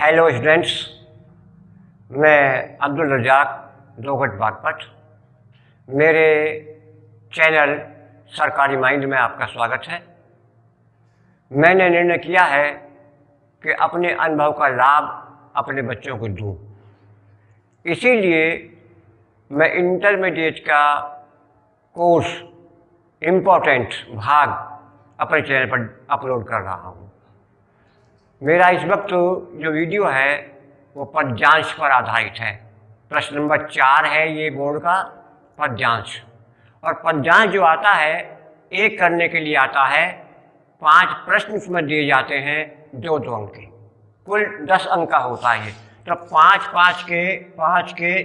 Hello students, मैं अब्दुल रज़ाक दोगट बागपत। मेरे channel सरकारी माइंड में आपका स्वागत है। मैंने निर्णय किया है कि अपने अनुभव का लाभ अपने बच्चों को दूँ। इसीलिए मैं इंटरमीडिएट का कोर्स इम्पोर्टेंट भाग अपने चैनल पर अपलोड कर रहा हूँ। मेरा इस वक्त जो वीडियो है वो पदयांश पर आधारित है। प्रश्न नंबर 4 है ये बोर्ड का पदयांश। और पदयांश जो आता है एक करने के लिए आता है। 5 प्रश्न उसमें दिए जाते हैं 2-2 अंक के, कुल 10 अंक का होता है। तो 5 के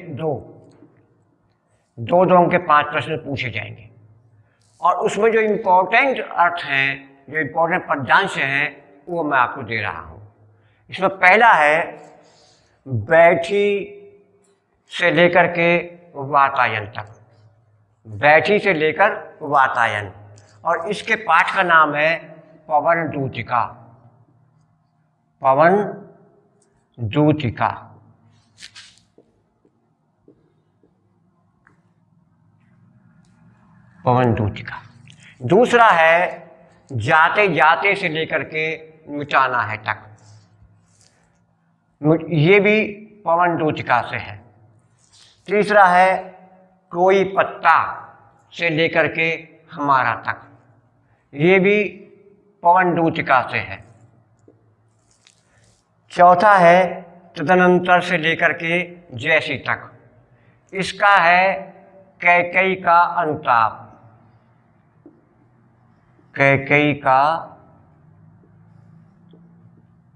2 अंक के 5 प्रश्न पूछे जाएंगे। और उसमें जो इम्पोर्टेंट अर्थ हैं, जो इम्पोर्टेंट पदयांश हैं, वो मैं आपको दे रहा हूँ। इसमें पहला है बैठी से लेकर के वातायन तक। बैठी से लेकर वातायन, और इसके पाठ का नाम है पवन दूतिका। पवन दूतिका। पवन दूतिका। दूसरा है जाते जाते से लेकर के मिटाना है तक। ये भी पवन दूतिका से है। तीसरा है कोई पत्ता से लेकर के हमारा तक। ये भी पवन दूतिका से है। चौथा है तदनंतर से लेकर के जैसी तक। इसका है कैकेयी का अनुताप। कैकेयी का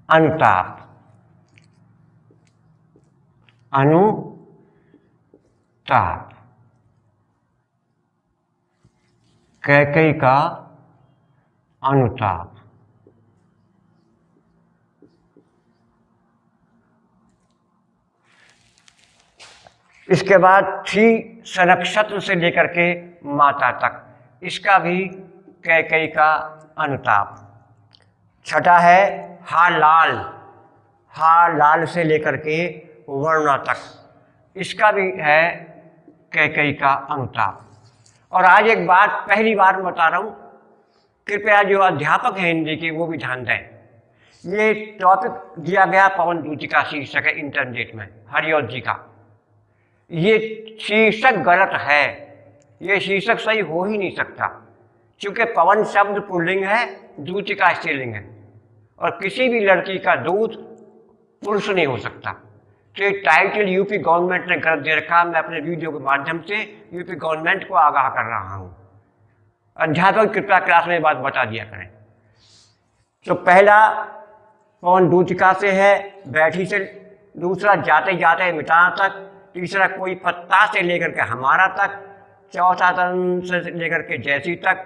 अनुताप। अनुताप। कैकेयी का अनुताप। इसके बाद थी सनक्षत्र से लेकर के माता तक। इसका भी कैकेयी का अनुताप। छठा है हा लाल से लेकर के वर्णा तक। इसका भी है कैकेयी का अनुताप। और आज एक बात पहली बार बता रहा हूँ, कृपया जो अध्यापक हैं हिंदी के वो भी ध्यान दें। ये टॉपिक दिया गया पवन दूतिका शीर्षक है इंटरनेट में, हरिओत जी का। ये शीर्षक गलत है। ये शीर्षक सही हो ही नहीं सकता, क्योंकि पवन शब्द पुल्लिंग है, दूतिका स्त्रीलिंग है, और किसी भी लड़की का दूत पुरुष नहीं हो सकता। तो ये टाइटल यूपी गवर्नमेंट ने गलत दे रखा। मैं अपने वीडियो के माध्यम से यूपी गवर्नमेंट को आगाह कर रहा हूँ। अध्यापक कृपया क्लास में बात बता दिया करें। तो पहला पवन दूतिका से है, बैठी से। दूसरा जाते जाते मिटाना तक। तीसरा कोई पत्ता से लेकर के हमारा तक। चौथा तन से लेकर के जैसी तक,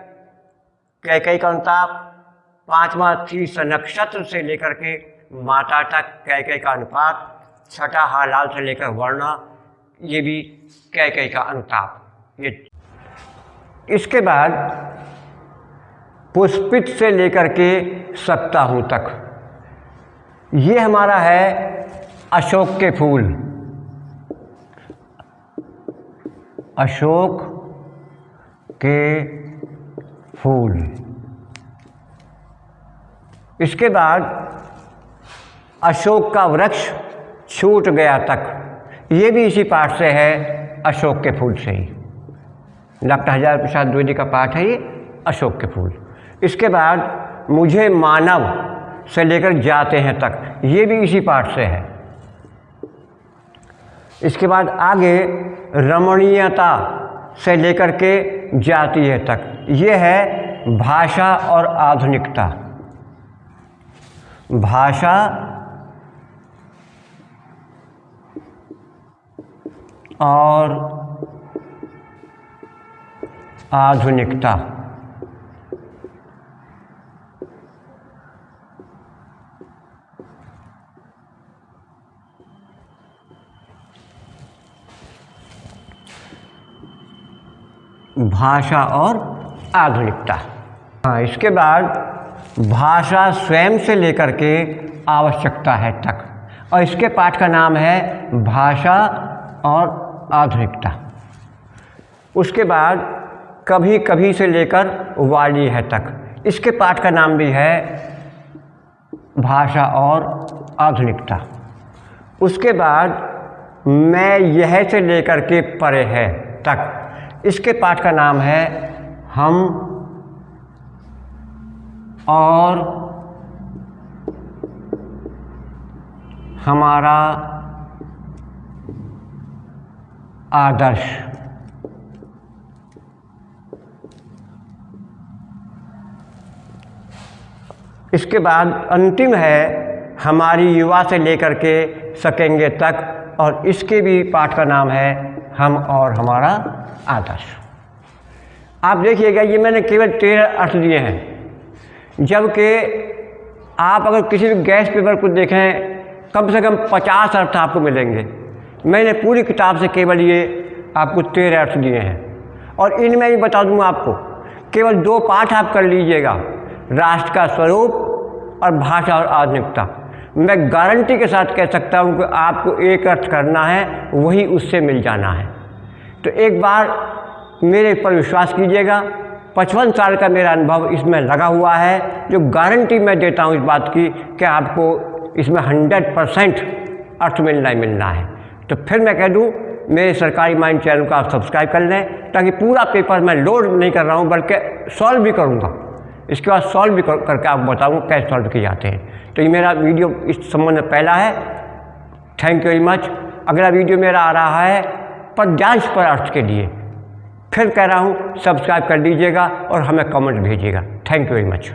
कैकेयी का अनुताप। 5वां थी सनक्षत्र से लेकर के माता तक, कैकेयी का अनुपात। छठा हालाल से लेकर वर्णा, ये भी कैकेयी का अनुताप। ये इसके बाद पुष्पित से लेकर के सकता हूँ तक। ये हमारा है अशोक के फूल। अशोक के फूल। इसके बाद अशोक का वृक्ष छूट गया तक। ये भी इसी पाठ से है, अशोक के फूल से ही। डॉक्टर हजारी प्रसाद द्विवेदी का पाठ है ये, अशोक के फूल। इसके बाद मुझे मानव से लेकर जाते हैं तक। ये भी इसी पाठ से है। इसके बाद आगे रमणीयता से लेकर के जाती है तक। ये है भाषा और आधुनिकता। भाषा और आधुनिकता। भाषा और आधुनिकता। हाँ, इसके बाद भाषा स्वयं से लेकर के आवश्यकता है तक। और इसके पाठ का नाम है भाषा और आधुनिकता। उसके बाद कभी कभी से लेकर वाली है तक, इसके पाठ का नाम भी है भाषा और आधुनिकता। उसके बाद मैं यह से लेकर के परे है तक, इसके पाठ का नाम है हम और हमारा आदर्श। इसके बाद अंतिम है हमारी युवा से लेकर के सकेंगे तक, और इसके भी पाठ का नाम है हम और हमारा आदर्श। आप देखिएगा ये मैंने केवल 13 अर्थ दिए हैं, जबकि आप अगर किसी भी गैस पेपर को देखें कम से कम 50 अर्थ आपको मिलेंगे। मैंने पूरी किताब से केवल ये आपको 13 अर्थ दिए हैं, और इनमें भी बता दूँगा आपको केवल 2 पाठ आप कर लीजिएगा, राष्ट्र का स्वरूप और भाषा और आधुनिकता। मैं गारंटी के साथ कह सकता हूँ कि आपको एक अर्थ करना है, वही उससे मिल जाना है। तो एक बार मेरे पर विश्वास कीजिएगा, 55 साल का मेरा अनुभव इसमें लगा हुआ है, जो गारंटी मैं देता हूँ इस बात की कि आपको इसमें 100% अर्थ मिलना ही मिलना है। तो फिर मैं कह दूँ मेरे सरकारी माइंड चैनल को आप सब्सक्राइब कर लें, ताकि पूरा पेपर मैं लोड नहीं कर रहा हूँ बल्कि सॉल्व भी करूँगा। इसके बाद सॉल्व भी करके आपको बताऊँगा कैसे सॉल्व किए जाते हैं। तो ये मेरा वीडियो इस संबंध में पहला है। Thank you very much. अगला वीडियो मेरा आ रहा है पद्यांश पर अर्थ के लिए। फिर कह रहा हूँ सब्सक्राइब कर लीजिएगा और हमें कमेंट भेजिएगा। Thank you very much.